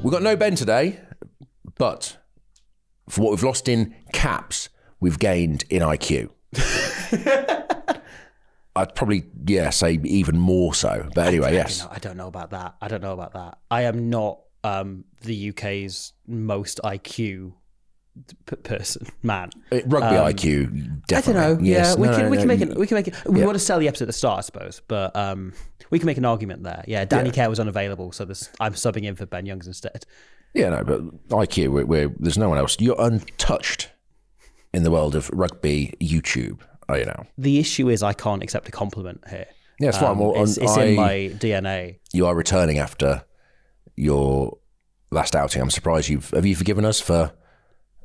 We've got no Ben today, but for what we've lost in caps, we've gained in IQ. I'd probably, say even more so. But anyway, yes. I don't know about that. I am not the UK's most IQ man. Rugby IQ, definitely. I don't know. Yes. Yeah, we can make it. We want to sell the episode at the start, I suppose, but we can make an argument there. Yeah, Danny Kerr was unavailable, so I'm subbing in for Ben Youngs instead. Yeah, no, but IQ, there's no one else. You're untouched in the world of rugby YouTube. Oh, you know. The issue is I can't accept a compliment here. Yeah, it's fine. Well, it's in my DNA. You are returning after your last outing. I'm surprised have you forgiven us for,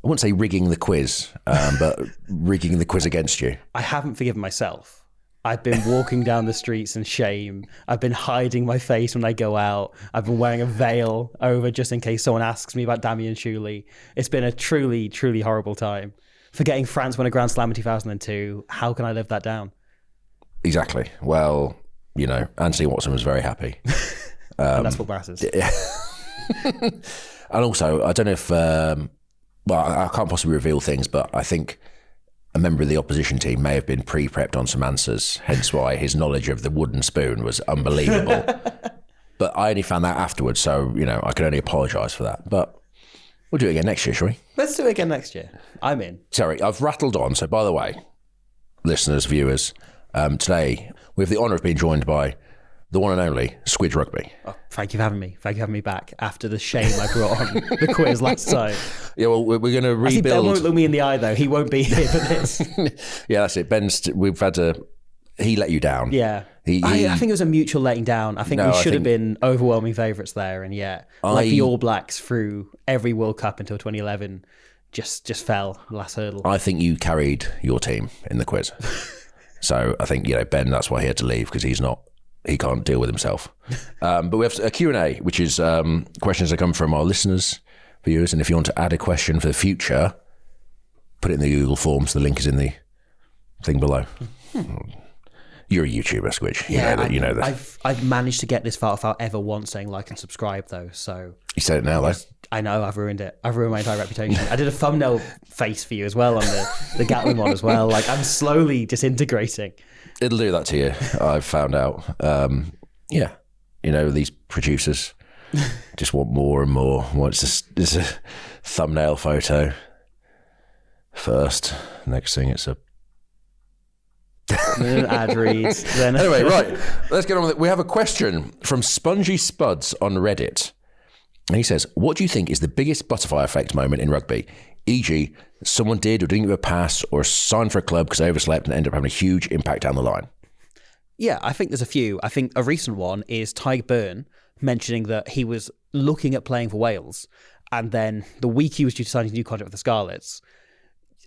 I wouldn't say rigging the quiz, but rigging the quiz against you? I haven't forgiven myself. I've been walking down the streets in shame. I've been hiding my face when I go out. I've been wearing a veil over just in case someone asks me about Damien Shuley. It's been a truly, truly horrible time. Forgetting France won a Grand Slam in 2002. How can I live that down? Exactly. Well, you know, Anthony Watson was very happy. And that's what matters. Yeah. And also, I don't know if, I can't possibly reveal things, but I think a member of the opposition team may have been pre-prepped on some answers, hence why his knowledge of the wooden spoon was unbelievable. But I only found that afterwards, so, you know, I can only apologise for that. But we'll do it again next year, shall we? Let's do it again next year. I'm in. Sorry, I've rattled on. So, by the way, listeners, viewers, today we have the honour of being joined by the one and only Squidge Rugby. Oh, thank you for having me. Thank you for having me back after the shame I brought on the quiz last time. Yeah, well, we're going to rebuild. I see Ben won't look me in the eye, though. He won't be here for this. Yeah, that's it. We've had to... He let you down. Yeah. I think it was a mutual letting down. I think we should have been overwhelming favourites there, and like the All Blacks through every World Cup until 2011, just fell last hurdle. I think you carried your team in the quiz. So I think, Ben, that's why he had to leave, because he can't deal with himself. But we have a Q&A, which is questions that come from our listeners, viewers, and if you want to add a question for the future, put it in the Google Forms. The link is in the thing below. You're a YouTuber, Squidge. You know that. I've managed to get this far without ever once saying like and subscribe, though. So you said it now, though. I know, I've ruined it. I've ruined my entire reputation. I did a thumbnail face for you as well on the Gatlin one as well. Like, I'm slowly disintegrating. It'll do that to you, I've found out. These producers just want more and more. It's a thumbnail photo first. Next thing, it's a... Then an ad reads. Anyway, right. Let's get on with it. We have a question from Spongy Spuds on Reddit. And he says, what do you think is the biggest butterfly effect moment in rugby? E.g., someone did or didn't give a pass or signed for a club because they overslept and ended up having a huge impact down the line. Yeah, I think there's a few. I think a recent one is Tyg Byrne mentioning that he was looking at playing for Wales, and then the week he was due to sign his new contract with the Scarlets,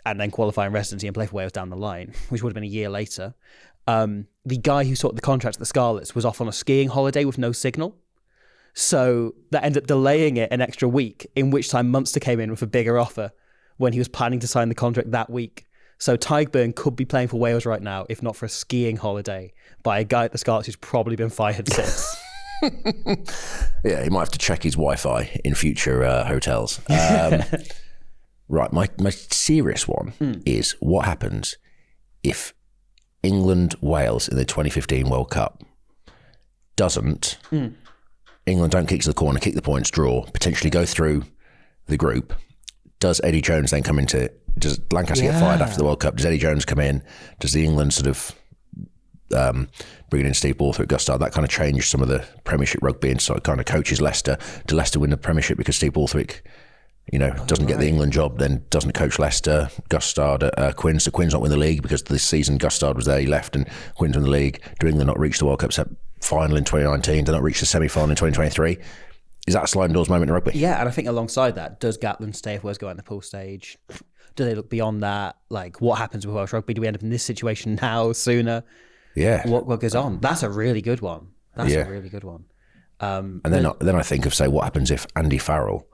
and then qualify in residency and play for Wales down the line, which would have been a year later, the guy who sorted the contract at the Scarlets was off on a skiing holiday with no signal. So that ended up delaying it an extra week, in which time Munster came in with a bigger offer when he was planning to sign the contract that week. So Tyg Byrne could be playing for Wales right now, if not for a skiing holiday by a guy at the Scarlets who's probably been fired since. Yeah, he might have to check his Wi-Fi in future hotels. Right, my serious one is what happens if England-Wales in the 2015 World Cup doesn't... England don't kick to the corner, kick the points, draw, potentially go through the group. Does Eddie Jones then come into... Does Lancaster get fired after the World Cup? Does Eddie Jones come in? Does the England sort of bringing in Steve Borthwick, Gustard, that kind of changed some of the Premiership rugby and sort of kind of coaches Leicester? Do Leicester win the Premiership because Steve Borthwick, doesn't get the England job, then doesn't coach Leicester? Gustard at Quins. So Quins not win the league because this season Gustard was there, he left, and Quins won the league. Do England not reach the World Cup final in 2019? Do not reach the semi-final in 2023? Is that a sliding doors moment in rugby? Yeah, and I think alongside that, does Gatlin stay if Wales go out in the pool stage? Do they look beyond that? Like, what happens with Welsh rugby? Do we end up in this situation now, sooner? Yeah. What goes on? That's a really good one. A really good one. And then I think of, say, what happens if Andy Farrell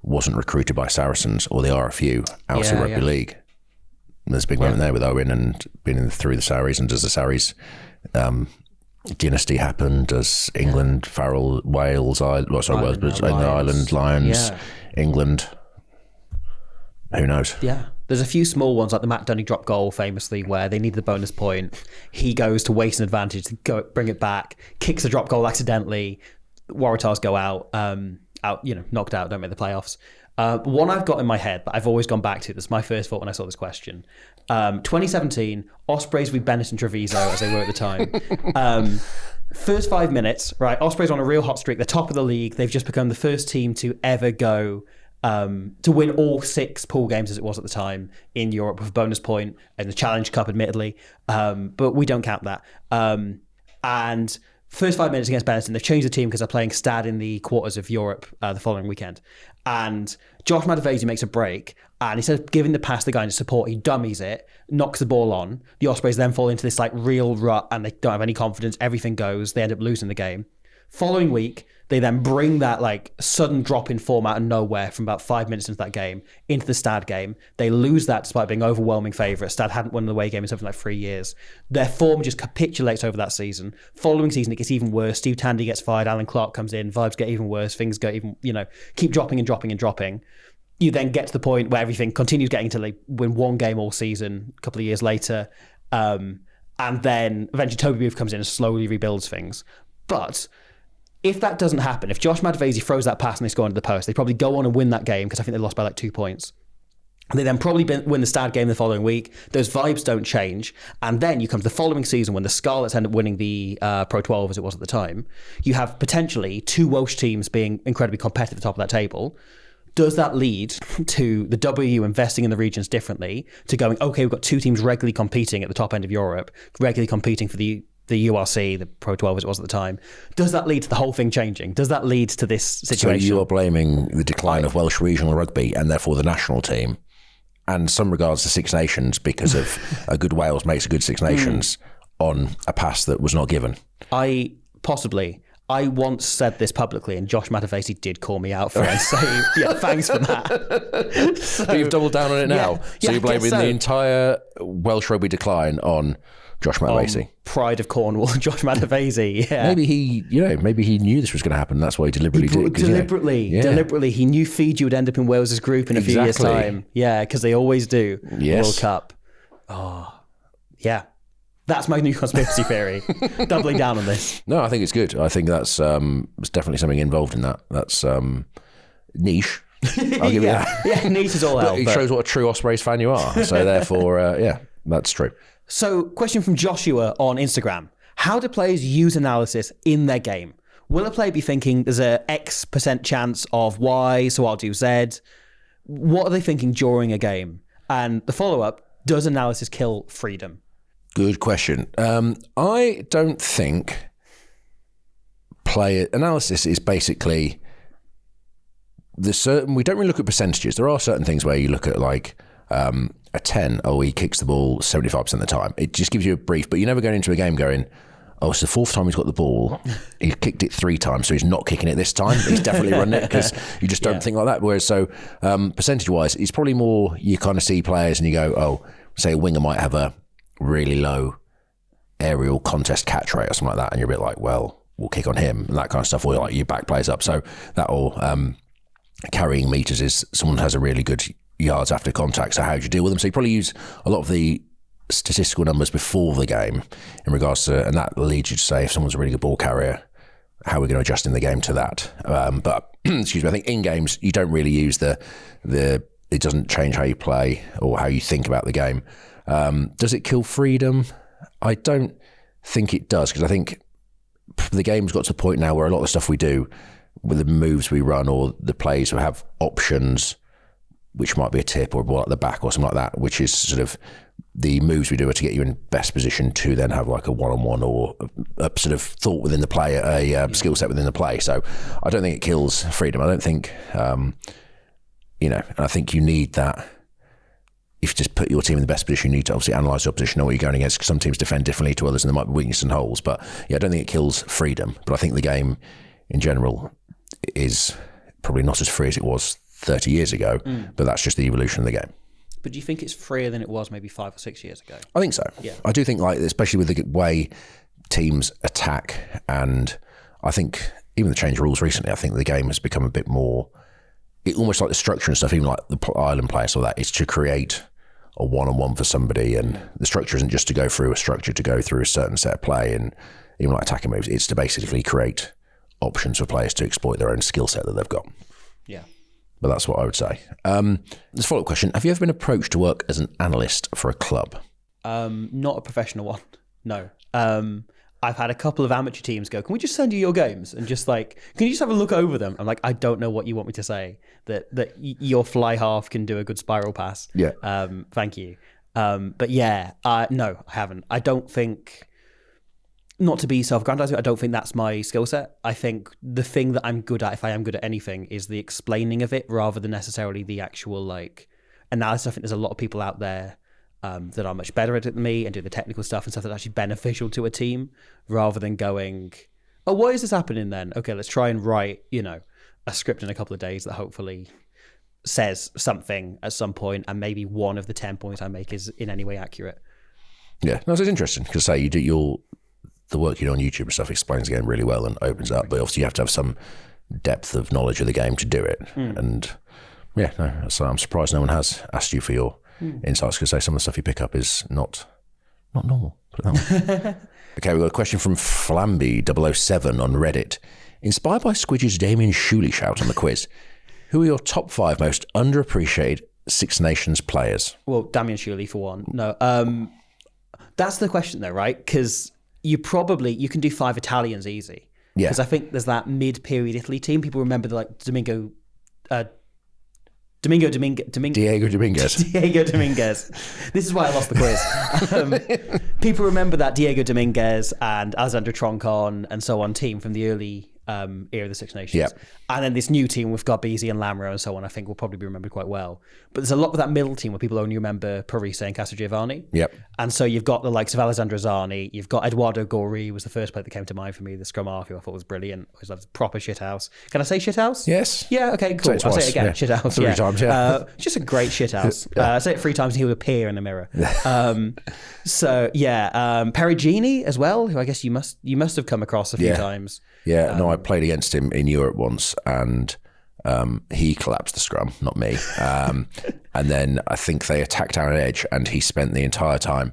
wasn't recruited by Saracens or the RFU out of Rugby League? There's a big moment there with Owen and being through the Sarries, and does the Sarries dynasty happen? Does England, Farrell, Wales, Ireland, Lions, England? Who knows? Yeah. There's a few small ones like the Matt Dunny drop goal famously where they need the bonus point. He goes to waste an advantage to go bring it back, kicks the drop goal accidentally. Waratahs go out, knocked out, don't make the playoffs. One I've got in my head that I've always gone back to, that's my first thought when I saw this question. 2017, Ospreys with Bennett and Treviso as they were at the time. First 5 minutes, right, Ospreys on a real hot streak, they're top of the league. They've just become the first team to ever go to win all 6 pool games as it was at the time in Europe with a bonus point and the Challenge Cup, admittedly. But we don't count that. And first 5 minutes against Benetton, they've changed the team because they're playing Stad in the quarters of Europe the following weekend. And Josh Matavesi makes a break, and instead of giving the pass to the guy in support, he dummies it, knocks the ball on. The Ospreys then fall into this like real rut, and they don't have any confidence. Everything goes. They end up losing the game. Following week, they then bring that like sudden drop in form out of nowhere from about 5 minutes into that game into the Stad game. They lose that despite being overwhelming favourites. Stad hadn't won an away game in something like 3 years. Their form just capitulates over that season. Following season, it gets even worse. Steve Tandy gets fired. Alan Clark comes in. Vibes get even worse. Things go even, keep dropping and dropping and dropping. You then get to the point where everything continues getting until they win one game all season a couple of years later. And then eventually Toby Booth comes in and slowly rebuilds things. But if that doesn't happen, if Josh Matavesi throws that pass and they score into the post, they probably go on and win that game because I think they lost by like 2 points. They then probably win the Stad game the following week. Those vibes don't change. And then you come to the following season when the Scarlets end up winning the Pro 12 as it was at the time. You have potentially 2 Welsh teams being incredibly competitive at the top of that table. Does that lead to the W investing in the regions differently, to going, okay, we've got 2 teams regularly competing at the top end of Europe, regularly competing for the URC, the Pro 12 as it was at the time? Does that lead to the whole thing changing? Does that lead to this situation? So you are blaming the decline of Welsh regional rugby and therefore the national team, and some regards to Six Nations because of a good Wales makes a good Six Nations on a pass that was not given? I once said this publicly, and Josh Matavesi did call me out for it and say, yeah, thanks for that. So, but you've doubled down on it now. So you're blaming the entire Welsh rugby decline on Josh Matavesi. Pride of Cornwall, Josh Matavesi. Yeah. Maybe he knew this was going to happen. That's why he deliberately did. Deliberately. He knew Fiji would end up in Wales's group in a few years' time. Yeah, because they always do. Yes. World Cup. Oh, yeah. That's my new conspiracy theory. Doubling down on this. No, I think it's good. I think that's there's definitely something involved in that. That's niche. I'll give you that. Yeah, niche is all out. It shows what a true Ospreys fan you are. So therefore, that's true. So, question from Joshua on Instagram. How do players use analysis in their game? Will a player be thinking there's a X% chance of Y, so I'll do Z? What are they thinking during a game? And the follow-up, does analysis kill freedom? Good question. I don't think player analysis is basically we don't really look at percentages. There are certain things where you look at like a 10, he kicks the ball 75% of the time. It just gives you a brief, but you're never going into a game going, it's the 4th time he's got the ball. He's kicked it 3 times, so he's not kicking it this time. He's definitely running it, because you just don't think like that. Whereas, percentage-wise, it's probably more you kind of see players and you go, say a winger might have a really low aerial contest catch rate or something like that, and you're a bit like, well, we'll kick on him and that kind of stuff, or like you back plays up. So that all carrying meters is someone has a really good yards after contact. So how do you deal with them? So you probably use a lot of the statistical numbers before the game in regards to, and that leads you to say if someone's a really good ball carrier, how are we going to adjust in the game to that? But excuse me, I think in games you don't really use the it doesn't change how you play or how you think about the game. Does it kill freedom? I don't think it does, because I think the game's got to a point now where a lot of the stuff we do with the moves we run or the plays will have options, which might be a tip or a ball at the back or something like that, which is sort of the moves we do are to get you in best position to then have like a one-on-one or a sort of thought within the play, a skill set within the play. So I don't think it kills freedom. I don't think, and I think you need that. If you just put your team in the best position, you need to obviously analyse the opposition, know what you're going against, because some teams defend differently to others and there might be weaknesses and holes. But I don't think it kills freedom. But I think the game in general is probably not as free as it was 30 years ago, but that's just the evolution of the game. But do you think it's freer than it was maybe 5 or 6 years ago? I think so. Yeah. I do think, like, especially with the way teams attack, and I think even the change rules recently, I think the game has become a bit more, almost like the structure and stuff, even like the island players, all that, is to create a one-on-one for somebody, and the structure isn't just to go through a structure, to go through a certain set of play, and even like attacking moves, it's to basically create options for players to exploit their own skill set that they've got. Yeah. But that's what I would say. This follow-up question, have you ever been approached to work as an analyst for a club? Not a professional one, no. I've had a couple of amateur teams go, can we just send you your games? And just like, can you just have a look over them? I'm like, I don't know what you want me to say. That your fly half can do a good spiral pass. Yeah. Thank you. But yeah, no, I haven't. I don't think, not to be self-aggrandizing, I don't think that's my skill set. I think the thing that I'm good at, if I am good at anything, is the explaining of it rather than necessarily the actual like analysis. I think there's a lot of people out there that are much better at it than me and do the technical stuff and stuff that's actually beneficial to a team, rather than going, oh, why is this happening then? Okay, let's try and write, a script in a couple of days that hopefully says something at some point, and maybe one of the 10 points I make is in any way accurate. Yeah, no, it's interesting because say you do the work you do on YouTube and stuff explains the game really well and opens up, but obviously you have to have some depth of knowledge of the game to do it. And yeah, no, so I'm surprised no one has asked you for your insights, because say some of the stuff you pick up is not normal. Put it that way. Okay, we've got a question from Flamby007 on Reddit. Inspired by Squidge's Damien Shuley shout on the quiz, who are your top 5 most underappreciated Six Nations players? Well, Damien Shuley for one. No, that's the question though, right? Because you can do 5 Italians easy. Yeah. Because I think there's that mid-period Italy team. People remember Diego Dominguez. Diego Dominguez. This is why I lost the quiz. People remember that Diego Dominguez and Alexander Troncon and so on team from the early era of the Six Nations. Yep. And then this new team with Garbisi and Lamro and so on, I think will probably be remembered quite well. But there's a lot of that middle team where people only remember Parise and Castrogiovanni. Yep. And so you've got the likes of Alessandro Zani, you've got Eduardo Gori was the first player that came to mind for me, the scrum half, who I thought was brilliant. Always loved proper shithouse. Can I say shithouse? Yes. Yeah, okay, cool. I'll say it again, shithouse. 3 times, yeah. Just a great shithouse. I say it 3 times and he would appear in the mirror. So yeah, Perugini as well, who I guess you must have come across a few times. Yeah, no, I played against him in Europe once, and he collapsed the scrum, not me. And then I think they attacked down an edge, and he spent the entire time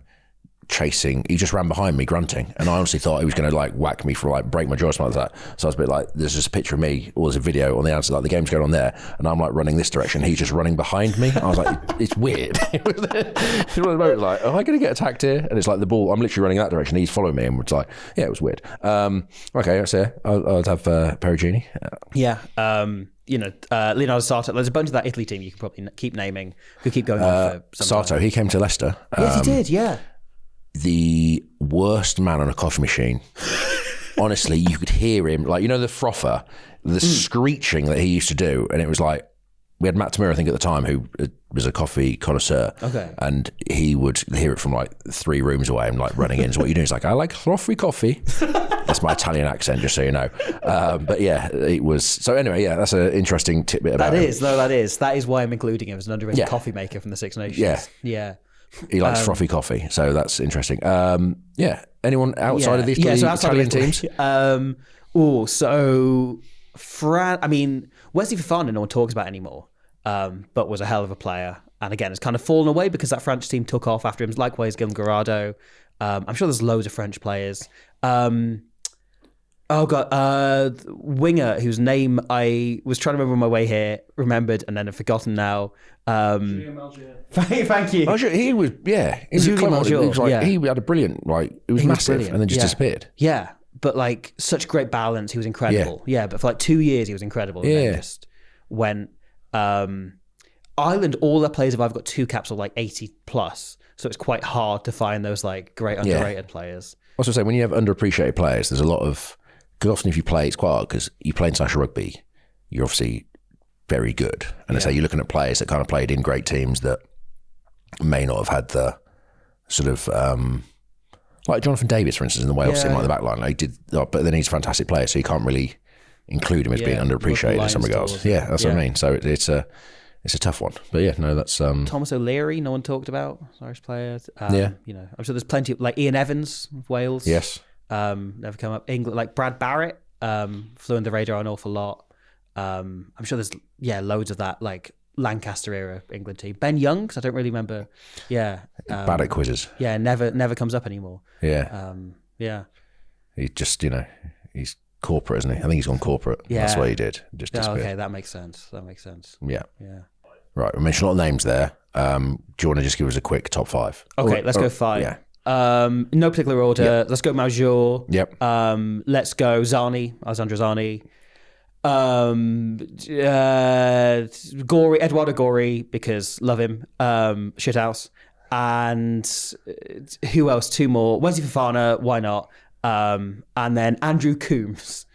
chasing. He just ran behind me grunting, and I honestly thought he was going to like whack me for like break my jaw or something like that. So I was a bit like, there's just a picture of me, or there's a video on the outside, like the game's going on there, and I'm like running this direction. He's just running behind me. I was like, it's weird. It was one of the moments like, am I going to get attacked here? And it's like the ball, I'm literally running that direction. He's following me, and it's like, yeah, it was weird. Okay, so I'll have Perugini. Yeah. Leonardo Sato. There's a bunch of that Italy team you can probably keep naming. Could keep going on for some Sato, time. he came to Leicester. Yes, he did, yeah. The worst man on a coffee machine. Honestly, you could hear him, like, the frother, the screeching that he used to do. And it was like, we had Matt Tamir, I think, at the time, who was a coffee connoisseur. Okay. And he would hear it from like 3 rooms away and like running in. So what you doing? He's like, I like frothy coffee. That's my Italian accent, just so you know. But yeah, it was. So anyway, yeah, that's an interesting tidbit about him. That is why I'm including him as an underrated coffee maker from the Six Nations. Yeah. Yeah. He likes frothy coffee, so that's interesting. Yeah. Anyone outside of these Italian teams? Wesley Fofana no one talks about anymore, but was a hell of a player. And again, it's kind of fallen away because that French team took off after him. Likewise, Guillaume Garrado. I'm sure there's loads of French players. Winger, whose name I was trying to remember on my way here, remembered, and then I've forgotten now. Thank you. He was, yeah. He was he had a brilliant, it was massive, and then just disappeared. Yeah, but like such great balance. He was incredible. Yeah, but for like 2 years he was incredible. And then just went. Ireland, all their players have either got 2 caps or like 80 plus, so it's quite hard to find those like great underrated players. I was going to say, when you have underappreciated players, there's a lot of, because often if you play, it's quite hard because you play international rugby, you're obviously very good. And I say you're looking at players that kind of played in great teams that may not have had the sort of, like Jonathan Davis, for instance, in the Wales team, like the back line. Like but then he's a fantastic player, so you can't really include him as being underappreciated in some regards. Yeah, that's what I mean. So it's a tough one. But yeah, no, that's... Thomas O'Leary, no one talked about, Irish player. I'm sure there's plenty, like Ian Evans of Wales. Yes. Never come up. England, like Brad Barrett, flew under the radar an awful lot. I'm sure there's loads of that, like Lancaster era England team. Ben Young, 'cause I don't really remember. Yeah, Bad at quizzes. Yeah, never comes up anymore. Yeah. Yeah. He just, he's corporate, isn't he? I think he's gone corporate. Yeah. That's what he did. Just disappeared. Okay, that makes sense. Yeah. Yeah. Right, we mentioned a lot of names there. Do you want to just give us a quick top 5? Okay, let's go 5. Yeah. No particular order. Yep. Let's go Major. Yep. Let's go Zani, Alessandro Zani. Gorey, Eduardo Gorey, because love him. Shithouse. And who else? 2 more. Wesley Fofana, why not? And then Andrew Coombs,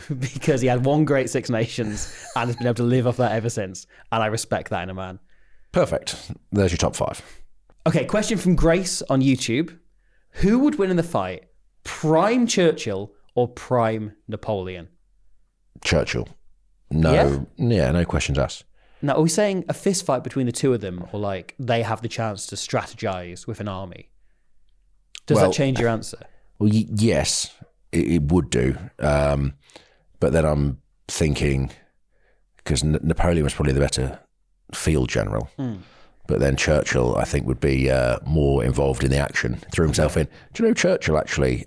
because he had one great Six Nations and has been able to live off that ever since. And I respect that in a man. Perfect. There's your top 5. Okay, question from Grace on YouTube. Who would win in the fight? Prime Churchill or prime Napoleon? Churchill. No. Yeah, no questions asked. Now, are we saying a fist fight between the two of them, or like they have the chance to strategize with an army? Does that change your answer? Well, yes, it would do. But then I'm thinking, because Napoleon was probably the better field general. But then Churchill, I think, would be more involved in the action, threw himself in. Do you know Churchill, actually?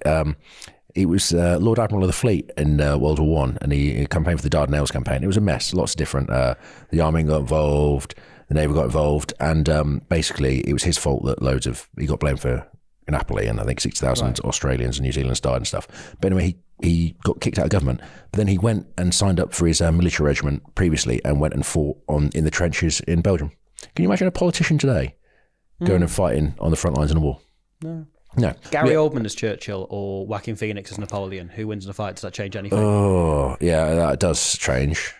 He was Lord Admiral of the Fleet in World War One, and he campaigned for the Dardanelles campaign. It was a mess, lots of different. The Army got involved, the Navy got involved, and basically it was his fault that he got blamed for Napoleon. I think 60,000 Australians and New Zealanders died and stuff. But anyway, he got kicked out of government. But then he went and signed up for his military regiment previously, and went and fought in the trenches in Belgium. Can you imagine a politician today going and fighting on the front lines in a war? No. Gary Oldman as Churchill or Joaquin Phoenix as Napoleon? Who wins in a fight? Does that change anything? Oh, yeah, that does change.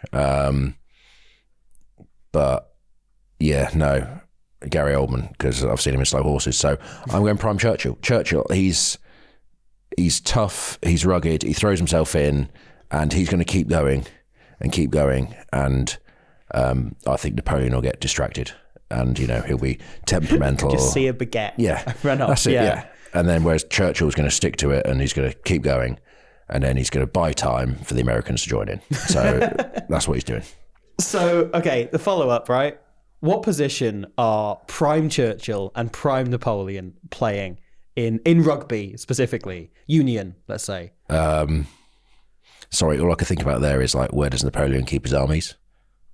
But yeah, no, Gary Oldman, because I've seen him in Slow Horses. So I'm going prime Churchill. Churchill, he's tough, he's rugged, he throws himself in, and he's going to keep going and keep going. And I think Napoleon will get distracted, and he'll be temperamental. Just see a baguette. Yeah, run off. That's it. Yeah. And then whereas Churchill's going to stick to it, and he's going to keep going, and then he's going to buy time for the Americans to join in. So that's what he's doing. So okay, the follow up, right? What position are prime Churchill and prime Napoleon playing in rugby specifically? Union, let's say. Sorry, all I could think about there is like, where does Napoleon keep his armies?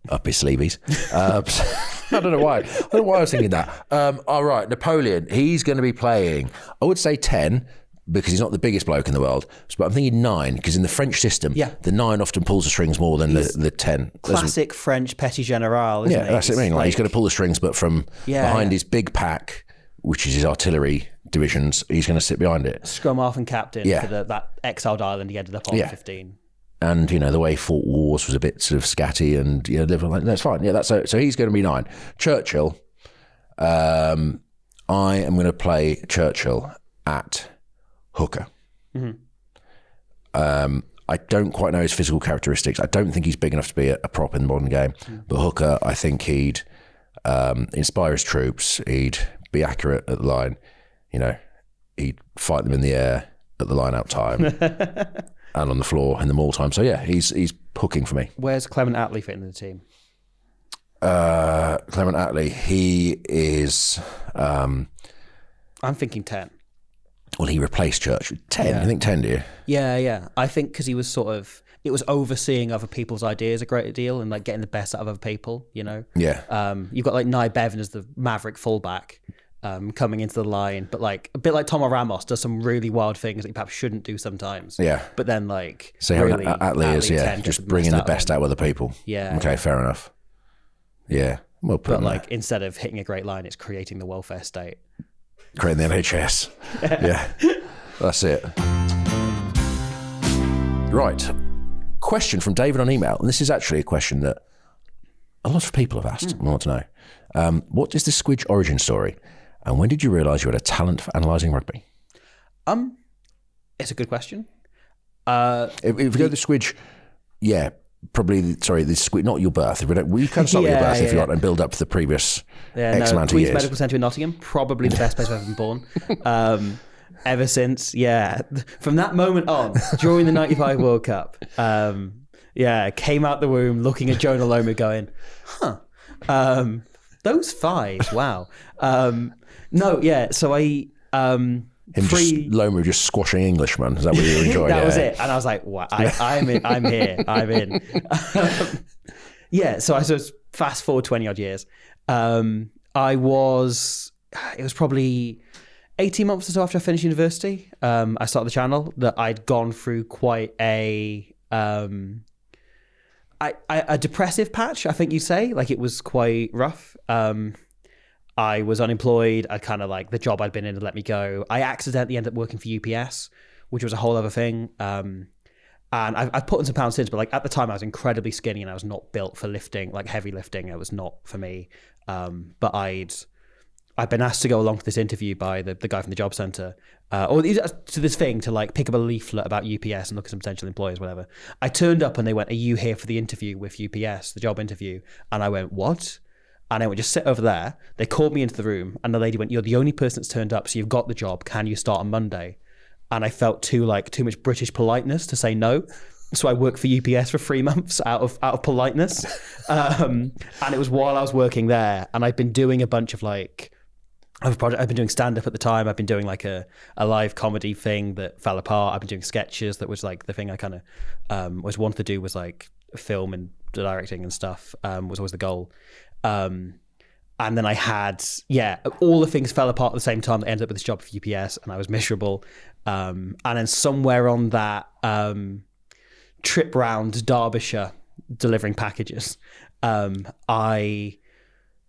Up his sleeveys. I don't know why. I don't know why I was thinking that. All right, Napoleon, he's going to be playing, I would say 10, because he's not the biggest bloke in the world, but I'm thinking 9, because in the French system, the 9 often pulls the strings more than the 10. Classic French petit general, isn't he? That's what I mean. Like, he's going to pull the strings, but from behind his big pack, which is his artillery divisions, he's going to sit behind it. Scrum half and captain for that exiled island he ended up on 15. And the way he fought wars was a bit sort of scatty, and that's fine. Yeah, so he's going to be 9. Churchill, I am going to play Churchill at hooker. I don't quite know his physical characteristics. I don't think he's big enough to be a prop in the modern game. But hooker, I think he'd inspire his troops. He'd be accurate at the line. He'd fight them in the air at the line-out time. And on the floor in the maul time. So yeah, he's hooking for me. Where's Clement Attlee fit into the team? Clement Attlee, he is... I'm thinking 10. Well, he replaced Churchill. 10? Yeah. You think 10, do you? Yeah. I think because he was it was overseeing other people's ideas a great deal and like getting the best out of other people, Yeah. You've got like Nye Bevan as the maverick fullback. Coming into the line, but like a bit like Tomo Ramos does some really wild things that he perhaps shouldn't do sometimes. Yeah. But then like... So really, Attlee is, just bringing the best out of other people. Yeah. Okay, fair enough. Yeah. Well put. But like instead of hitting a great line, it's creating the welfare state. Creating the NHS. Yeah. That's it. Right. Question from David on email. And this is actually a question that a lot of people have asked and want to know. What is the Squidge origin story? And when did you realise you had a talent for analysing rugby? It's a good question. If we go to the Squidge, probably, the Squidge, not your birth. We can start with your birth if you want and build up to the previous X amount of Queen's years. Medical Centre in Nottingham, probably the best place I've ever been born. ever since. Yeah, from that moment on, during the '95 World Cup, came out the womb looking at Jonah Lomu, going, those fives, wow. So I Lomu just squashing Englishmen. Is that what you were enjoying? That was it. And I was like, wow, I'm in. I'm here. I'm in. So I suppose fast forward 20 odd years. It was probably 18 months or so after I finished university. I started the channel that I'd gone through quite a depressive patch, I think you'd say. Like, it was quite rough. I was unemployed. I kind of like the job I'd been in had let me go. I accidentally ended up working for UPS, which was a whole other thing. And I've put on some pounds since, but like at the time I was incredibly skinny and I was not built for lifting, like heavy lifting. It was not for me. But I'd been asked to go along to this interview by the guy from the job centre, or to this thing to like pick up a leaflet about UPS and look at some potential employers, whatever. I turned up and they went, "Are you here for the interview with UPS, the job interview?" And I went, "What?" And I went, "Just sit over there." They called me into the room and the lady went, "You're the only person that's turned up, so you've got the job. Can you start on Monday?" And I felt too much British politeness to say no. So I worked for UPS for 3 months out of politeness. And it was while I was working there, and I'd been doing a bunch of like, I've been doing stand-up at the time. I've been doing like a live comedy thing that fell apart. I've been doing sketches. That was like the thing I kind of was wanted to do, was like film and directing and stuff, was always the goal. And then I had, all the things fell apart at the same time that ended up with this job for UPS, and I was miserable. And then somewhere on that trip round Derbyshire delivering packages,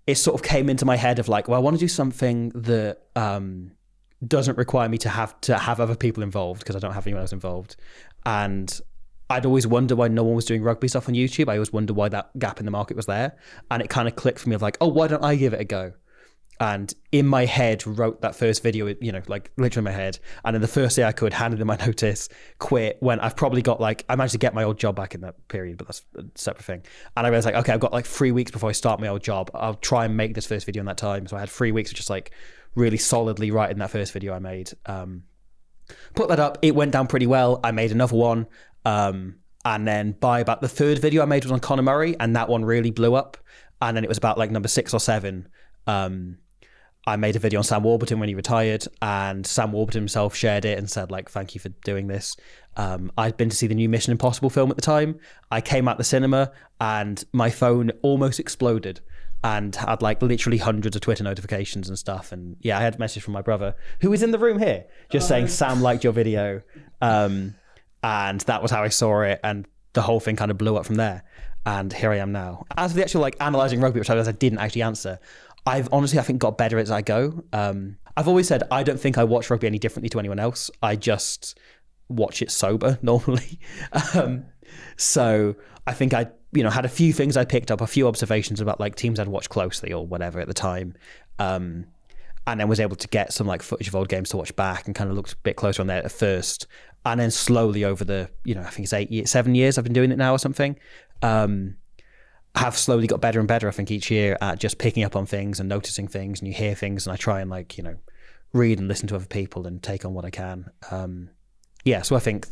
it sort of came into my head of like, well, I want to do something that doesn't require me to have other people involved, because I don't have anyone else involved. And I'd always wonder why no one was doing rugby stuff on YouTube. I always wonder why that gap in the market was there. And it kind of clicked for me of like, oh, why don't I give it a go? And in my head, wrote that first video, like literally in my head. And then the first day I could, handed in my notice, quit, when I've probably got like, I managed to get my old job back in that period, but that's a separate thing. And I was like, okay, I've got like 3 weeks before I start my old job. I'll try and make this first video in that time. So I had 3 weeks of just like really solidly writing that first video I made. Put that up. It went down pretty well. I made another one. And then by about the third video I made was on Conor Murray, and that one really blew up. And then it was about like number 6 or 7. I made a video on Sam Warburton when he retired, and Sam Warburton himself shared it and said like, "Thank you for doing this." I'd been to see the new Mission Impossible film at the time. I came out the cinema and my phone almost exploded and had like literally hundreds of Twitter notifications and stuff. And I had a message from my brother, who is in the room here, just saying, "Sam liked your video." And that was how I saw it, and the whole thing kind of blew up from there. And here I am now. As for the actual like analysing rugby, which I didn't actually answer, I've honestly, I think, got better as I go. I've always said I don't think I watch rugby any differently to anyone else. I just watch it sober normally. So I think I, had a few things I picked up, a few observations about like teams I'd watched closely or whatever at the time. And then was able to get some like footage of old games to watch back and kind of looked a bit closer on there at first. And then slowly over the, I think it's 7 years I've been doing it now or something. Have slowly got better and better, I think, each year at just picking up on things and noticing things, and you hear things, and I try and like, read and listen to other people and take on what I can. So I think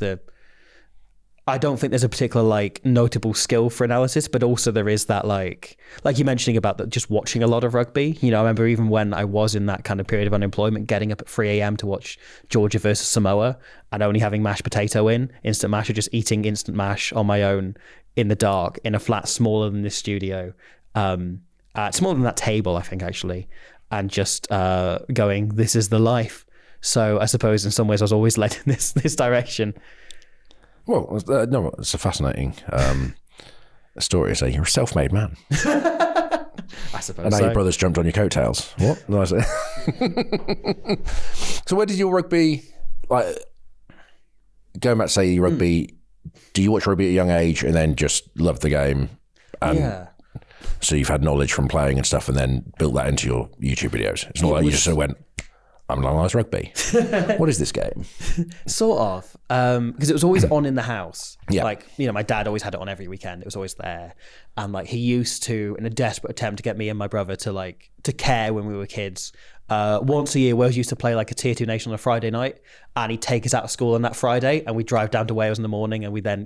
I don't think there's a particular like notable skill for analysis, but also there is that like you mentioning about just watching a lot of rugby. I remember even when I was in that kind of period of unemployment, getting up at 3 a.m. to watch Georgia versus Samoa and only having mashed potato instant mash, or just eating instant mash on my own in the dark in a flat smaller than this studio, smaller than that table, I think, actually, and just going, this is the life. So I suppose in some ways I was always led in this direction. Well, no, it's a fascinating story. So you're a self-made man. I suppose. And now your brothers jumped on your coattails. What? Nice. So where did your rugby, like, going back to say rugby, do you watch rugby at a young age and then just love the game? And so you've had knowledge from playing and stuff and then built that into your YouTube videos. It's not like you just sort of went, I'm analysing rugby. What is this game? Sort of. Because it was always on in the house. Yeah. Like, my dad always had it on every weekend. It was always there. And like he used to, in a desperate attempt to get me and my brother to care when we were kids, once a year, Wales used to play like a tier 2 nation on a Friday night, and he'd take us out of school on that Friday, and we'd drive down to Wales in the morning, and we then,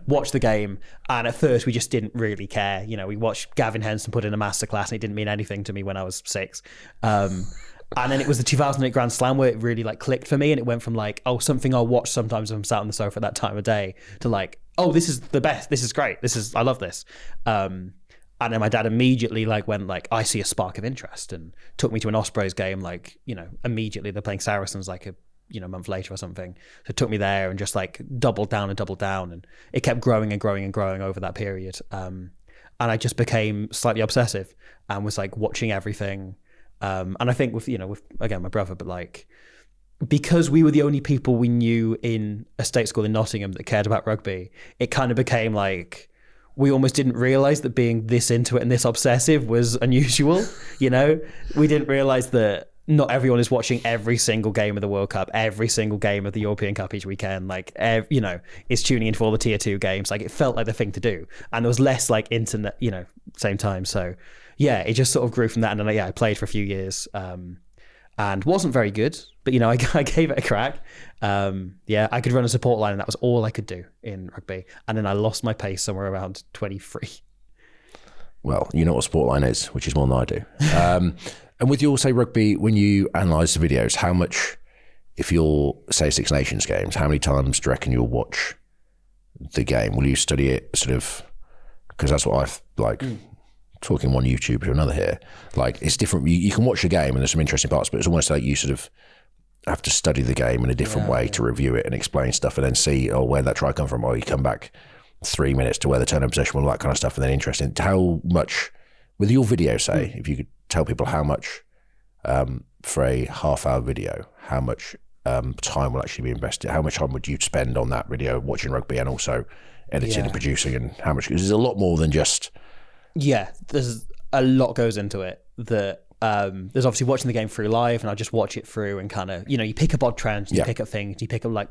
watch the game. And at first, we just didn't really care. We watched Gavin Henson put in a masterclass, and it didn't mean anything to me when I was 6. And then it was the 2008 Grand Slam where it really like clicked for me, and it went from like, oh, something I'll watch sometimes if I'm sat on the sofa at that time of day, to like, oh, this is the best. This is great. I love this. And then my dad immediately like went like, I see a spark of interest, and took me to an Ospreys game. Like, immediately they're playing Saracens like a month later or something. So it took me there and just like doubled down, and it kept growing and growing and growing over that period. And I just became slightly obsessive and was like watching everything. And I think with again, my brother, but like, because we were the only people we knew in a state school in Nottingham that cared about rugby, it kind of became like, we almost didn't realize that being this into it and this obsessive was unusual. We didn't realize that not everyone is watching every single game of the World Cup, every single game of the European Cup each weekend, like, is tuning into all the tier 2 games. Like, it felt like the thing to do. And there was less like internet, same time. So yeah, it just sort of grew from that. And then I played for a few years, and wasn't very good, but I gave it a crack. I could run a support line, and that was all I could do in rugby. And then I lost my pace somewhere around 23. Well, you know what a sport line is, which is more than I do. And with your, say, rugby, when you analyse the videos, how much, if you're, say, Six Nations games, how many times do you reckon you'll watch the game? Will you study it sort of, because that's what I like, talking one YouTuber to another here, like, it's different. You can watch a game and there's some interesting parts, but it's almost like you sort of have to study the game in a different way to review it and explain stuff, and then see, oh, where'd that try come from? Or you come back 3 minutes to where the turn of possession, all that kind of stuff, and then interesting. How much, with your video, say, if you could tell people how much, for a half-hour video, how much time will actually be invested? How much time would you spend on that video, watching rugby, and also editing and producing, and how much? Because there's a lot more than just... Yeah, there's a lot goes into it. That there's obviously watching the game through live, and I just watch it through and kind of, you pick up odd trends, you pick up things, you pick up like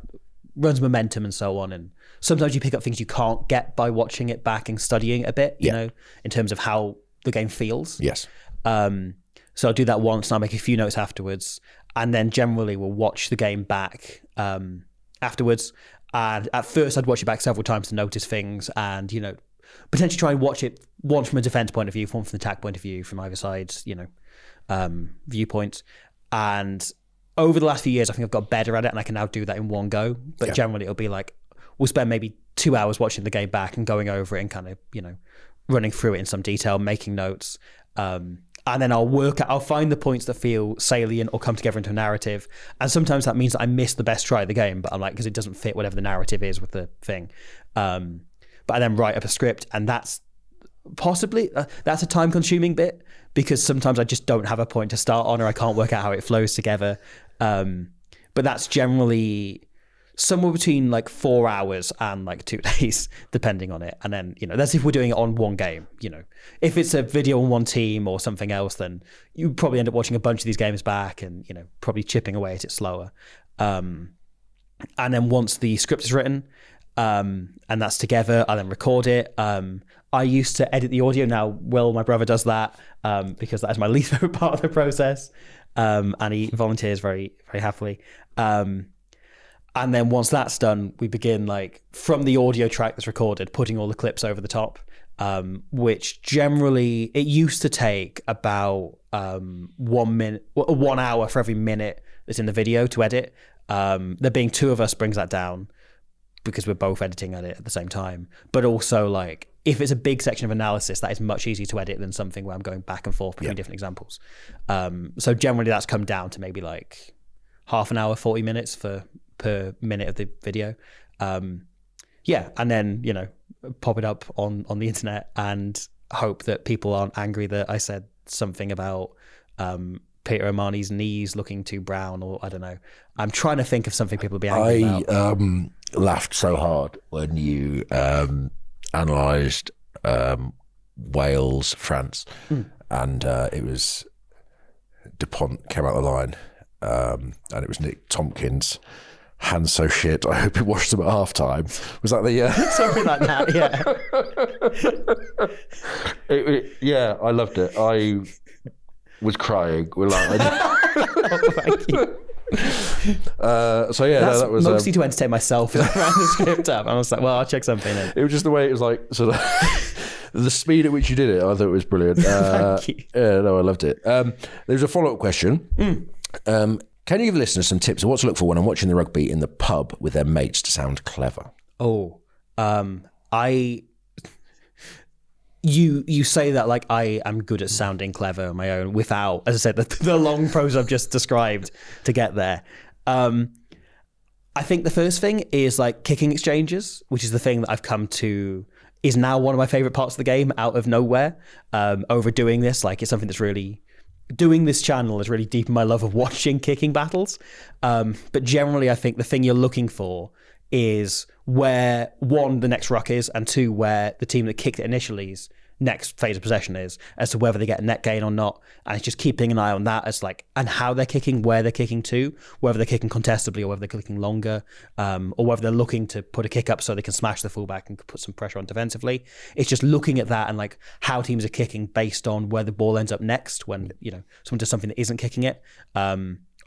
runs momentum and so on, and sometimes you pick up things you can't get by watching it back and studying it a bit, you know, in terms of how the game feels. Yes. So I'll do that once, and I'll make a few notes afterwards, and then generally we'll watch the game back afterwards. And at first I'd watch it back several times to notice things, and potentially try and watch it once from a defense point of view, one from the attack point of view, from either side's viewpoint. And over the last few years, I think I've got better at it, and I can now do that in one go. But generally, it'll be like, we'll spend maybe 2 hours watching the game back and going over it and kind of, running through it in some detail, making notes. And then I'll find the points that feel salient or come together into a narrative. And sometimes that means that I miss the best try of the game, but I'm like, because it doesn't fit whatever the narrative is with the thing. But I then write up a script, and that's possibly, that's a time consuming bit, because sometimes I just don't have a point to start on, or I can't work out how it flows together. But that's generally somewhere between like 4 hours and like 2 days, depending on it. And then, that's if we're doing it on one game. If it's a video on one team or something else, then you probably end up watching a bunch of these games back and, probably chipping away at it slower. And then once the script is written, and that's together, I then record it. I used to edit the audio. Now, Will, my brother, does that, because that is my least favorite part of the process. And he volunteers very, very happily. And then once that's done, we begin like from the audio track that's recorded, putting all the clips over the top, which generally, it used to take about 1 hour for every minute that's in the video to edit. There being 2 of us brings that down, because we're both editing at it at the same time. But also, like, if it's a big section of analysis, that is much easier to edit than something where I'm going back and forth between different examples. So generally that's come down to maybe like half an hour, 40 minutes per minute of the video. And then, pop it up on the internet and hope that people aren't angry that I said something about Peter O'Mahony's knees looking too brown, or I don't know. I'm trying to think of something people would be angry about. I laughed so hard when you analysed Wales, France, and it was Dupont came out the line, and it was Nick Tompkins. Hands so shit, I hope he washed them at half time. Was that the something like that? Yeah. Yeah, I loved it. was crying. We're like, Oh, thank you. so yeah, That's that was mostly to entertain myself as I ran the script up. I was like, well, I'll check something in. it was just the way it was like sort of the speed at which you did it. I thought it was brilliant. Thank you. Yeah, no, I loved it. There's a follow-up question. Can you give listeners some tips of what to look for when I'm watching the rugby in the pub with their mates to sound clever? Oh, You say that like I am good at sounding clever on my own without, as I said, the long prose I've just described to get there. I think the first thing is like kicking exchanges, which is the thing that I've come to is now one of my favorite parts of the game out of nowhere. Overdoing this, like it's something that's really doing this channel is really deep in my love of watching kicking battles. But generally, I think the thing you're looking for is where, one, the next ruck is, and two, where the team that kicked it initially's next phase of possession is, as to whether they get a net gain or not. And it's just keeping an eye on that as like, and how they're kicking, where they're kicking to, whether they're kicking contestably or whether they're kicking longer, or whether they're looking to put a kick up so they can smash the fullback and put some pressure on defensively. It's just looking at that and like how teams are kicking based on where the ball ends up next when, you know, someone does something that isn't kicking it.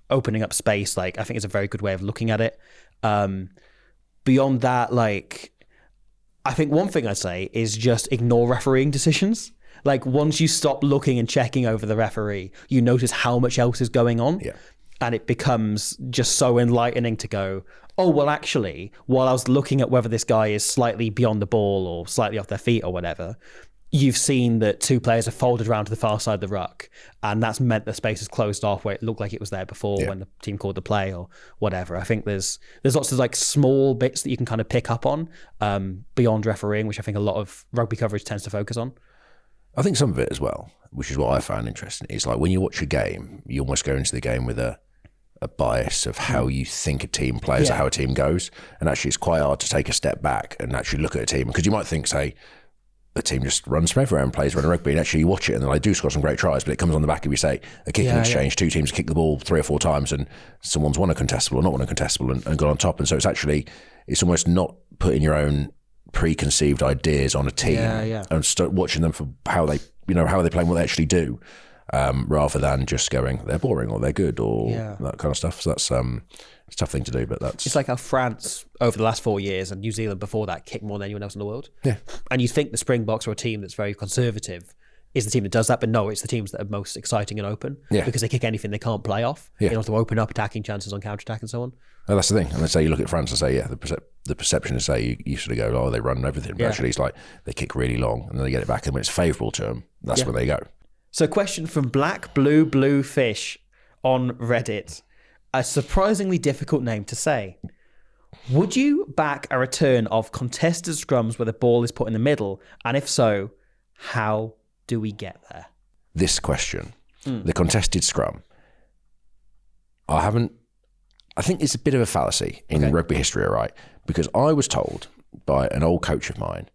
Opening up space, like I think is a very good way of looking at it. Beyond that, like, I think one thing I'd say is just ignore refereeing decisions. Like, once you stop looking and checking over the referee, you notice how much else is going on. Yeah. And it becomes just so enlightening to go, oh, well, actually, while I was looking at whether this guy is slightly beyond the ball or slightly off their feet or whatever, you've seen that two players have folded around to the far side of the ruck, and that's meant the space is closed off where it looked like it was there before when the team called the play or whatever. I think there's lots of like small bits that you can kind of pick up on beyond refereeing, which I think a lot of rugby coverage tends to focus on. I think some of it as well, which is what I found interesting, is like when you watch a game, you almost go into the game with a bias of how you think a team plays or how a team goes. And actually it's quite hard to take a step back and actually look at a team, because you might think, say, the team just runs from everywhere and plays run rugby, and actually you watch it and they do score some great tries, but it comes on the back of, you say, a kicking exchange, two teams kick the ball 3 or 4 times and someone's won a contestable or not won a contestable and got on top. And so it's almost not putting your own preconceived ideas on a team and start watching them for how they play and what they actually do, rather than just going, they're boring or they're good or that kind of stuff. So that's it's a tough thing to do, but that's... It's like how France, over the last 4 years, and New Zealand before that, kicked more than anyone else in the world. Yeah. And you think the Springboks are a team that's very conservative is the team that does that, but no, it's the teams that are most exciting and open because they kick anything they can't play off in order to open up attacking chances on counter-attack and so on. Oh, that's the thing. And let's say you look at France and say, the perception is, say, you sort of go, oh, they run everything. But actually it's like they kick really long and then they get it back, and when it's favourable to them, that's when they go. So question from Black Blue Fish on Reddit. A surprisingly difficult name to say. Would you back a return of contested scrums where the ball is put in the middle? And if so, how do we get there? This question, the contested scrum, I think it's a bit of a fallacy in rugby history, right? Because I was told by an old coach of mine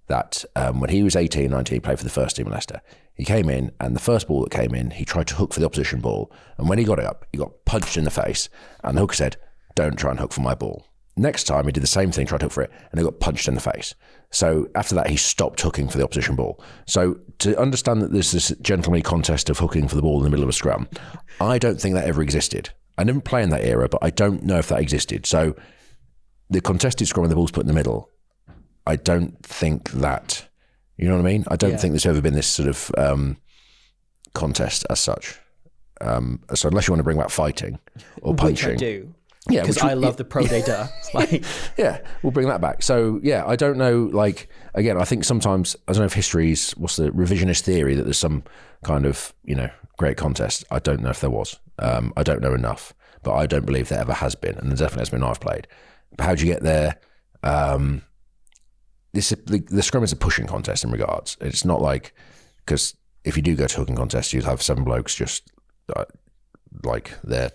that when he was 18, 19, he played for the first team in Leicester. He came in, and the first ball that came in, he tried to hook for the opposition ball. And when he got it up, he got punched in the face. And the hooker said, don't try and hook for my ball. Next time, he did the same thing, tried to hook for it, and he got punched in the face. So after that, he stopped hooking for the opposition ball. So to understand that there's this gentlemanly contest of hooking for the ball in the middle of a scrum, I don't think that ever existed. I didn't play in that era, but I don't know if that existed. So the contested scrum when the ball's put in the middle, I don't think that... You know what I mean? I don't think there's ever been this sort of contest as such. So unless you want to bring back fighting or punching. Which I do. Yeah, because I love the pro day duh. Like, yeah, we'll bring that back. So yeah, I don't know. Like again, I think sometimes I don't know if history's what's the revisionist theory that there's some kind of great contest. I don't know if there was. I don't know enough, but I don't believe there ever has been, and there definitely has been. I've played. But how do you get there? The scrum is a pushing contest in regards. It's not like, because if you do go to hooking contest, you'd have 7 blokes just like there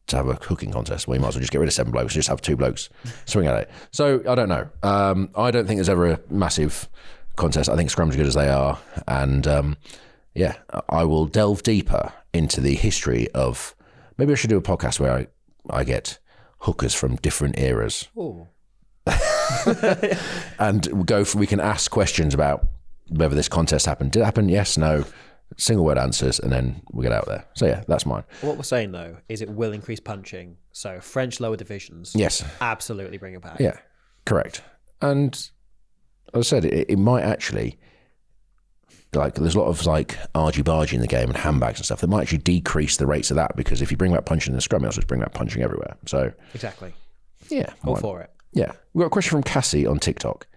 to have a hooking contest. Well, you might as well just get rid of 7 blokes, just have 2 blokes swing at it. So I don't know. I don't think there's ever a massive contest. I think scrums are good as they are. And I will delve deeper into the history of, maybe I should do a podcast where I get hookers from different eras. Ooh. And we can ask questions about whether this contest happened. Did it happen? Yes, no. single word answers, and then we get out there. So yeah, that's mine. What we're saying though is it will increase punching. So French lower divisions, Yes, absolutely bring it back. yeah, correct. And as I said, it might actually, like, there's a lot of like argy-bargy in the game and handbags and stuff that might actually decrease the rates of that, because if you bring back punching in the scrum, you also just bring back punching everywhere. So Exactly. yeah, All for it. yeah. We've got a question from Cassie on TikTok.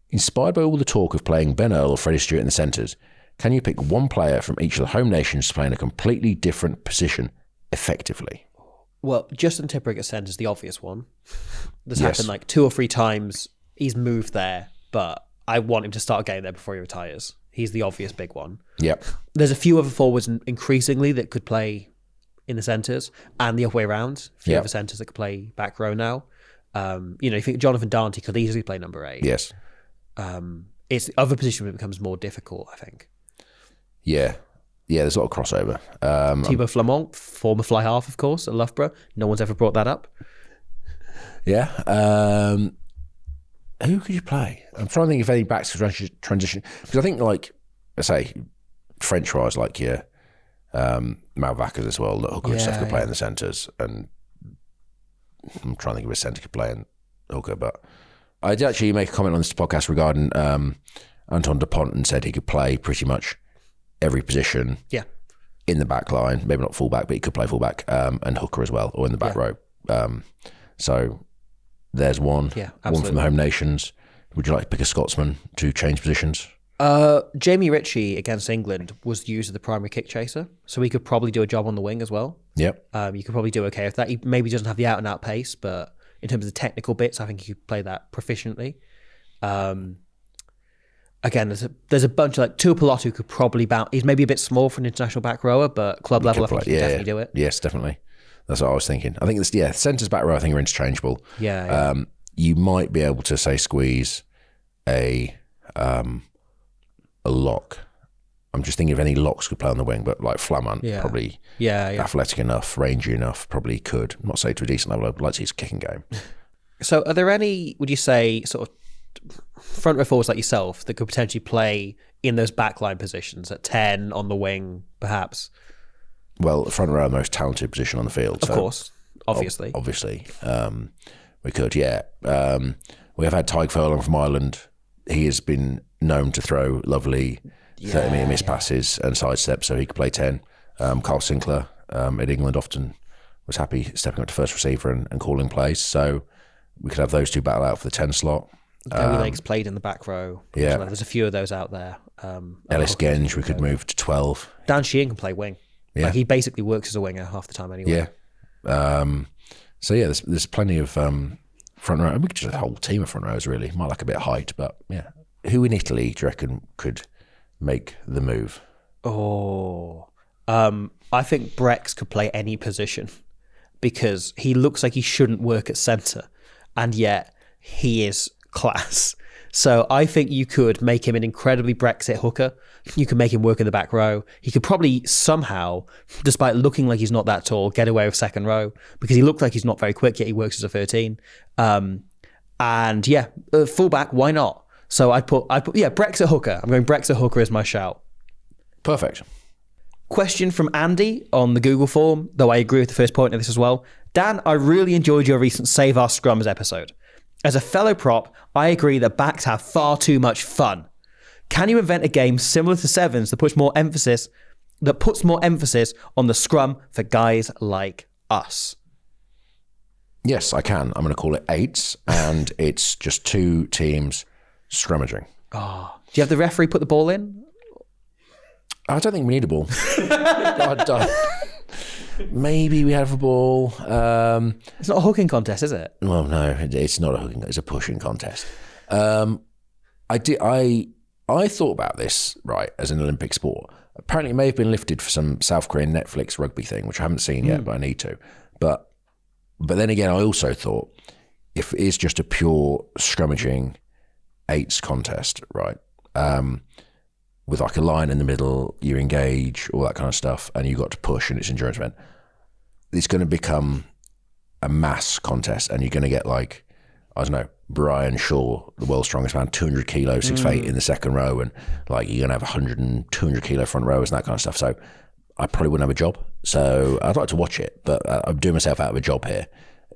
Inspired by all the talk of playing Ben Earl or Freddie Stewart in the centres, can you pick one player from each of the home nations to play in a completely different position effectively? Well, Justin Tipuric at centre is the obvious one. This Yes. happened like 2 or 3 times. He's moved there, but I want him to start a game there before he retires. He's the obvious big one. Yep. There's a few other forwards increasingly that could play in the centres, and the other way around. A few Yep. other centres that could play back row now. You think Jonathan Darnty could easily play number 8. Yes. It's the other position that becomes more difficult, I think. Yeah. Yeah, there's a lot of crossover. Thibaut Flamont, former fly half, of course, at Loughborough. No one's ever brought that up. Yeah. Who could you play? I'm trying to think if any backs could transition. Because I think, like, I say, French-wise, like your Malvaccas as well, that hooker and stuff could play in the centres. And I'm trying to think of a centre could play in hooker. But I did actually make a comment on this podcast regarding Anton Dupont, and said he could play pretty much every position in the back line. Maybe not full-back, but he could play full-back and hooker as well, or in the back row. So there's one. Yeah, one from the home nations. Would you like to pick a Scotsman to change positions? Jamie Ritchie against England was used as the primary kick chaser, so he could probably do a job on the wing as well. Yep. You could probably do okay with that. He maybe doesn't have the out-and-out pace, but in terms of the technical bits, I think he could play that proficiently. Again, there's a bunch of, like, Tuipulotu could probably bounce. He's maybe a bit small for an international back rower, but club level, I think he can definitely do it. Yes, definitely. That's what I was thinking. I think this, centres back row, I think, are interchangeable. Yeah. You might be able to, say, squeeze a lock. I'm just thinking if any locks could play on the wing, but like Flamant, probably athletic enough, rangy enough, probably could. I'm not saying to a decent level, I'd like to see his kicking game. So are there any, would you say, sort of front row forwards like yourself that could potentially play in those backline positions at 10 on the wing, perhaps? Well, front row, the most talented position on the field. Of course, obviously. Obviously. We could, yeah. We have had Tyg Furlong from Ireland. He has been known to throw lovely 30-metre miss passes and sidesteps, so he could play 10. Carl Sinclair at England often was happy stepping up to first receiver and calling plays, so we could have those two battle out for the 10 slot. Gary Lake's played in the back row. Yeah. There's a few of those out there. Ellis Genge, we could move to 12. Dan Sheehan can play wing. Yeah. Like, he basically works as a winger half the time anyway. Yeah. So yeah, there's plenty of front row. We could just have a whole team of front rows, really. Might lack a bit of height, but yeah. Who in Italy do you reckon could make the move? I think Brex could play any position because he looks like he shouldn't work at centre, and yet he is class. So I think you could make him an incredibly Brexit hooker. You could make him work in the back row. He could probably somehow, despite looking like he's not that tall, get away with second row because he looked like he's not very quick, yet he works as a 13. And yeah, fullback, why not? So I'd put Brexit hooker. I'm going Brexit hooker as my shout. Perfect. Question from Andy on the Google form, though I agree with the first point of this as well. Dan, I really enjoyed your recent Save Our Scrums episode. As a fellow prop, I agree that backs have far too much fun. Can you invent a game similar to Sevens that puts more emphasis on the scrum for guys like us? Yes, I can. I'm going to call it 8s, and it's just 2 teams scrummaging. Oh, do you have the referee put the ball in? I don't think we need a ball. Maybe we have a ball. It's not a hooking contest, is it? Well, no, it's not a hooking. It's a pushing contest. I thought about this, right, as an Olympic sport. Apparently, it may have been lifted for some South Korean Netflix rugby thing, which I haven't seen yet, but I need to. But then again, I also thought if it is just a pure scrummaging 8s contest, right, with like a line in the middle, you engage, all that kind of stuff, and you got to push, and it's an endurance event, it's going to become a mass contest, and you're going to get like, I don't know, Brian Shaw, the world's strongest man, 200 kilos, 6'8" in the second row, and like you're gonna have 100 and 200 kilo front rowers and that kind of stuff. So I probably wouldn't have a job. So I'd like to watch it, but I'm doing myself out of a job here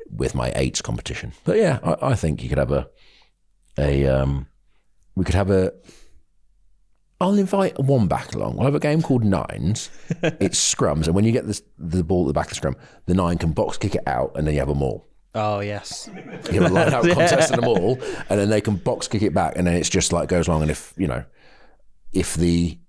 with my eights competition. But yeah, I think you could have I'll invite one back along. We'll have a game called nines. It's scrums, and when you get the ball at the back of the scrum, the 9 can box kick it out, and then you have a maul. Oh yes, you have a line out contest in the maul, and then they can box kick it back, and then it's just like goes along. And if the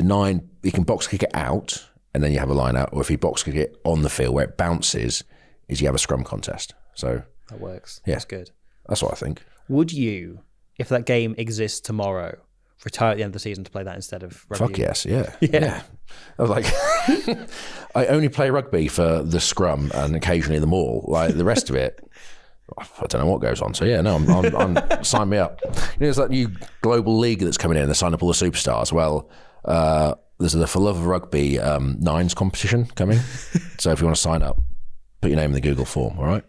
9, you can box kick it out, and then you have a line out, or if you box kick it on the field where it bounces, is you have a scrum contest. So that works. Yeah, that's good. That's what I think. Would you, if that game exists tomorrow, retire at the end of the season to play that instead of rugby? Fuck yes, yeah. I was like, I only play rugby for the scrum and occasionally the maul. Like the rest of it, I don't know what goes on. So yeah, no, I'm sign me up. There's that new global league that's coming in. They sign up all the superstars. Well, there's the For Love of Rugby nines competition coming. So if you want to sign up, put your name in the Google form. All right.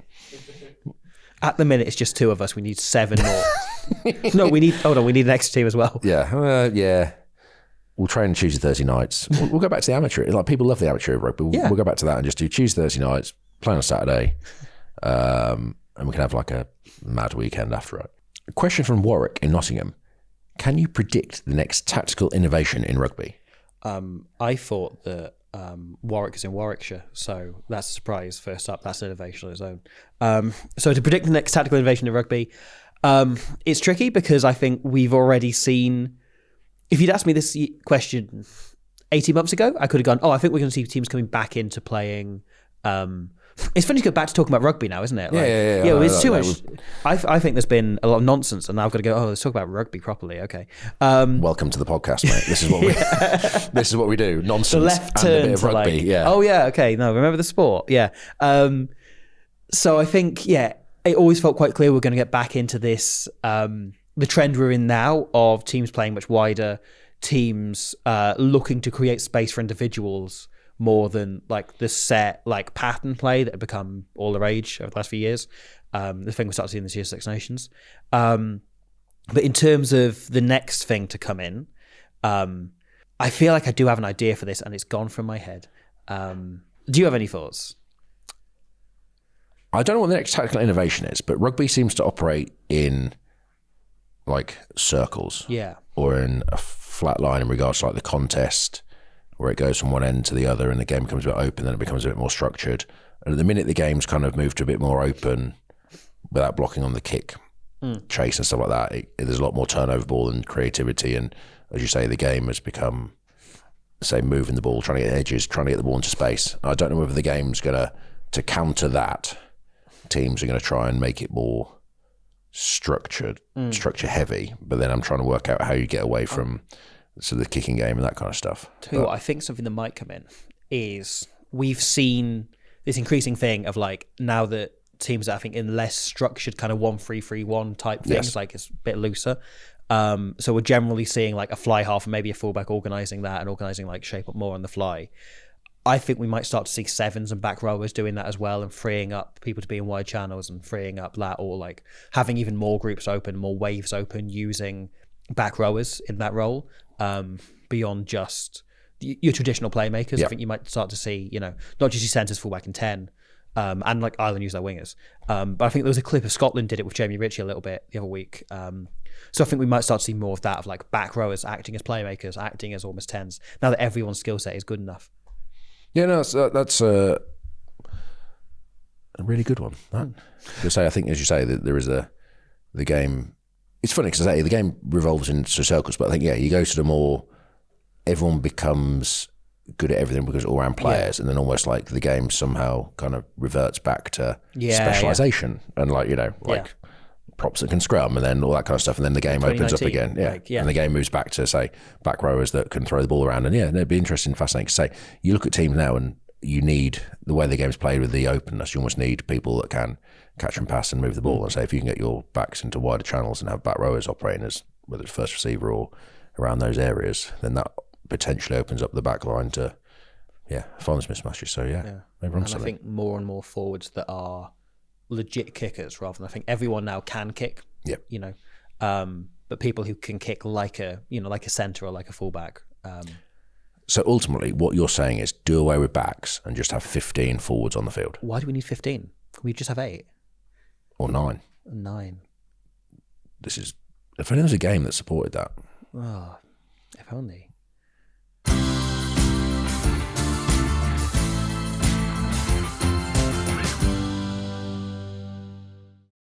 At the minute, it's just 2 of us. We need 7 more. No, we need an extra team as well. Yeah, yeah. We'll train Tuesday, Thursday nights. We'll go back to the amateur. Like people love the amateur rugby. We'll go back to that and just do Tuesday, Thursday nights, play on Saturday, and we can have like a mad weekend after it. A question from Warwick in Nottingham. Can you predict the next tactical innovation in rugby? I thought that Warwick is in Warwickshire, so that's a surprise. First up, that's an innovation on its own. So to predict the next tactical innovation in rugby, it's tricky because I think we've already seen. If you'd asked me this question 18 months ago, I could have gone, I think we're going to see teams coming back into playing. It's funny to go back to talking about rugby now, isn't it? Like, yeah. It's too much. I think there's been a lot of nonsense, and now I've got to go. Let's talk about rugby properly. Okay. Welcome to the podcast, mate. This is what we. This is what we do. Nonsense. The left and a turn bit of to rugby. like. Yeah. Oh yeah. Okay. No, remember the sport. Yeah. So I think it always felt quite clear we're going to get back into this. The trend we're in now of teams playing much wider, teams looking to create space for individuals more than like the set like pattern play that had become all the rage over the last few years. The thing we started seeing this year, Six Nations. But in terms of the next thing to come in, I feel like I do have an idea for this and it's gone from my head. Do you have any thoughts? I don't know what the next tactical innovation is, but rugby seems to operate in like circles. Yeah. Or in a flat line in regards to like the contest, where it goes from one end to the other and the game becomes a bit open, then it becomes a bit more structured. And at the minute the game's kind of moved to a bit more open without blocking on the kick, chase and stuff like that, there's a lot more turnover ball and creativity. And as you say, the game has become, say, moving the ball, trying to get edges, trying to get the ball into space. I don't know whether the game's going to counter that, teams are going to try and make it more structured, structure heavy. But then I'm trying to work out how you get away from the kicking game and that kind of stuff. Tell you what, I think something that might come in is we've seen this increasing thing of like now that teams are, I think, in less structured kind of 1-3-3-1 type things, Yes. like it's a bit looser. So we're generally seeing like a fly half and maybe a fullback organising that and organising like shape up more on the fly. I think we might start to see sevens and back rowers doing that as well and freeing up people to be in wide channels and freeing up that, or like having even more groups open, more waves open, using back rowers in that role beyond just your traditional playmakers. Yep. I think you might start to see, not just your centres, fullback and 10, and like Ireland use their wingers. But I think there was a clip of Scotland did it with Jamie Ritchie a little bit the other week. So I think we might start to see more of that, of like back rowers acting as playmakers, acting as almost 10s, now that everyone's skill set is good enough. Yeah, no, that's a really good one. I think, as you say, that there is the game. It's funny because I say the game revolves into circles, but I think you go to the more, everyone becomes good at everything because all round players, and then almost like the game somehow kind of reverts back to specialization and like props that can scrum and then all that kind of stuff, and then the game opens up again. And the game moves back to say back rowers that can throw the ball around, and it'd be interesting, fascinating to say. You look at teams now and you need the way the game's played with the openness. You almost need people that can catch and pass and move the ball. And say if you can get your backs into wider channels and have back rowers operating as whether it's first receiver or around those areas, then that potentially opens up the back line to fondness mismatches. So maybe and I think more and more forwards that are legit kickers rather than, I think everyone now can kick. Yep. You know, but people who can kick like a centre or like a fullback. So ultimately, what you're saying is do away with backs and just have 15 forwards on the field. Why do we need 15? Can we just have 8? Or 9. 9. If only there was a game that supported that. Oh, if only.